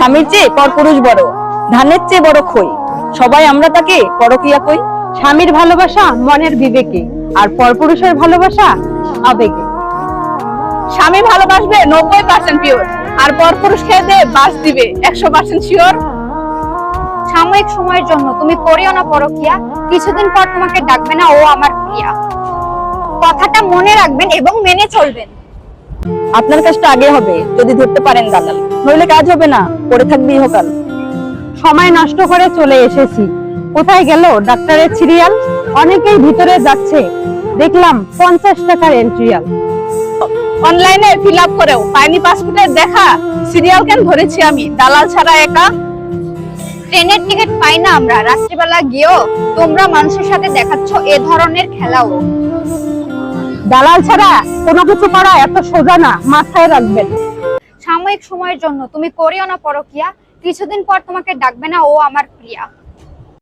স্বামীর চেয়ে পরপুরুষ বড়, ধানের চেয়ে বড় খই, সবাই আমরা তাকে পরকিয়া কই। স্বামীর ভালোবাসা মনের বিবেকে, আর পরপুরুষের ভালোবাসা আবেগে। স্বামী ভালোবাসবে 90% পিওর, আর পরপুরুষ খেয়ে দিয়ে বাস দিবে 100% শিওর। সাময়িক সময়ের জন্য তুমি করিও না পরকিয়া, কিছুদিন পর তোমাকে ডাকবে না ও আমার প্রিয়া। কথাটা মনে রাখবেন এবং মেনে চলবেন। আপনার কাজটা আগে হবে যদি ধরতে পারেন দালাল, নইলে কাজ হবে না, পড়ে থাকবে ইহকাল। সময় নষ্ট করে চলে এসেছি, কোথায় গেল ডাক্তারের সিরিয়াল? অনেকেই ভিতরে যাচ্ছে, দেখলাম 50 টাকার এন্ট্রিয়াল। অনলাইনে ফিল আপ করেও পাইনি পাসপোর্টের দেখা, সিরিয়াল কেন ধরেছি আমি দালাল ছাড়া একা। ট্রেনের টিকিট পাই না আমরা রাত্রিবেলা গিয়েও, তোমরা মানুষের সাথে দেখাচ্ছ এ ধরনের খেলাও। দালাল ছাড়া কোনো কিছু করা এত সোজা না, মাথায় রাখবেন। সাময়িক সময়ের জন্য তুমি করিও না পরকিয়া, কিছুদিন পর তোমাকে ডাকবে না ও আমার প্রিয়া।